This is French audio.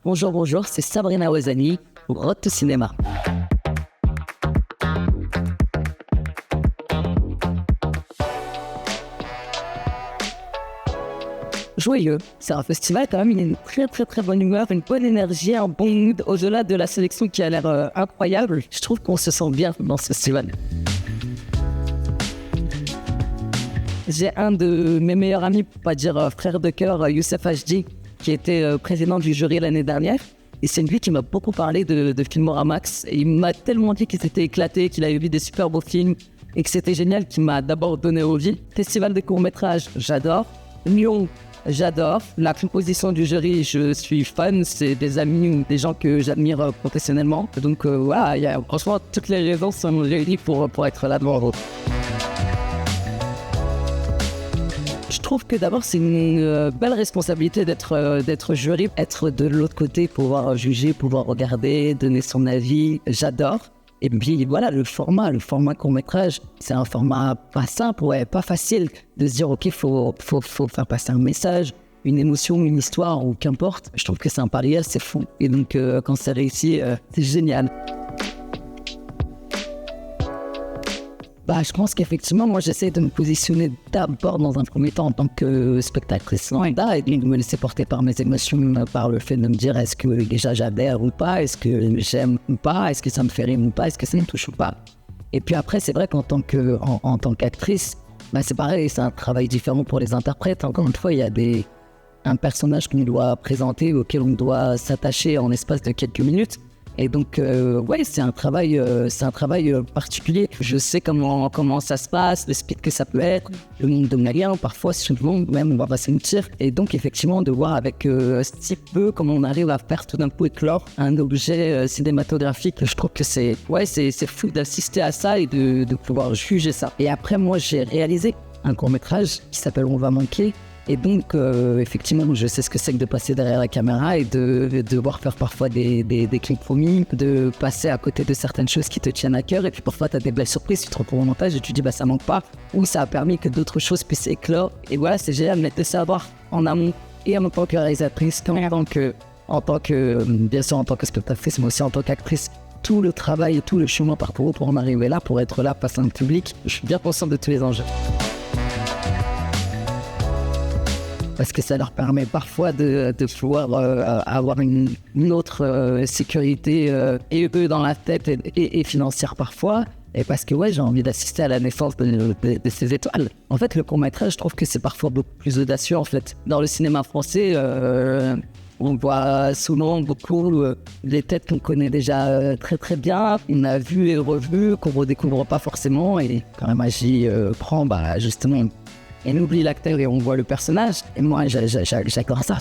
Bonjour, bonjour, c'est Sabrina Ouazani pour Road to Cinéma. Joyeux, c'est un festival quand même, il y a une très bonne humeur, une bonne énergie, un bon mood. Au-delà de la sélection qui a l'air incroyable, je trouve qu'on se sent bien dans ce festival. J'ai un de mes meilleurs amis, pour pas dire frère de cœur, Youssef HD, qui était président du jury l'année dernière. Et c'est lui qui m'a beaucoup parlé de Filmora Max. Et il m'a tellement dit qu'il s'était éclaté, qu'il avait vu des super beaux films et que c'était génial, qu'il m'a d'abord donné envie. Festival de courts-métrages, j'adore. Lyon, j'adore. La composition du jury, je suis fan. C'est des amis ou des gens que j'admire professionnellement. Donc voilà, franchement, toutes les raisons sont réunies pour être là devant vous. Je trouve que d'abord c'est une belle responsabilité d'être jury, être de l'autre côté, pouvoir juger, pouvoir regarder, donner son avis, j'adore. Et puis voilà, le format court-métrage, c'est un format pas simple, pas facile de se dire ok, faut faire passer un message, une émotion, une histoire ou qu'importe. Je trouve que c'est un pari assez fou. Et donc quand c'est réussi, c'est génial. Je pense qu'effectivement, moi, j'essaie de me positionner d'abord dans un premier temps en tant que spectatrice lambda et de me laisser porter par mes émotions, par le fait de me dire est-ce que déjà j'adhère ou pas, est-ce que j'aime ou pas, est-ce que ça me fait rire ou pas, est-ce que ça me touche ou pas. Et puis après, c'est vrai qu'en tant qu'actrice, c'est pareil, c'est un travail différent pour les interprètes. Encore une fois, il y a un personnage qu'on doit présenter, auquel on doit s'attacher en l'espace de quelques minutes. Et donc, c'est un travail particulier. Je sais comment ça se passe, le speed que ça peut être, le monde de malien, parfois, souvent, même, on va se mentir. Et donc, effectivement, de voir avec si peu comment on arrive à faire tout d'un coup éclore un objet cinématographique, je trouve que c'est fou d'assister à ça et de pouvoir juger ça. Et après, moi, j'ai réalisé un court-métrage qui s'appelle On va manquer. Et donc, effectivement, je sais ce que c'est que de passer derrière la caméra et de devoir faire parfois des compromis, de passer à côté de certaines choses qui te tiennent à cœur. Et puis parfois, tu as des belles surprises, tu te retrouves au montage et tu dis, ça manque pas. Ou ça a permis que d'autres choses puissent éclore. Et voilà, c'est génial de savoir en amont et en tant que réalisatrice, en tant que bien sûr, en tant que spectatrice, mais aussi en tant qu'actrice. Tout le travail et tout le chemin parcouru pour en arriver là, pour être là face à un public. Je suis bien conscient de tous les enjeux. Parce que ça leur permet parfois de pouvoir avoir une autre sécurité et eux dans la tête et financière parfois. Et parce que j'ai envie d'assister à la naissance de ces étoiles. En fait, le court-métrage, je trouve que c'est parfois beaucoup plus audacieux en fait. Dans le cinéma français, on voit souvent beaucoup des têtes qu'on connaît déjà très bien, on a vu et revu, qu'on ne redécouvre pas forcément. Et quand la magie prend, justement... Et on oublie l'acteur et on voit le personnage. Et moi, j'adore ça.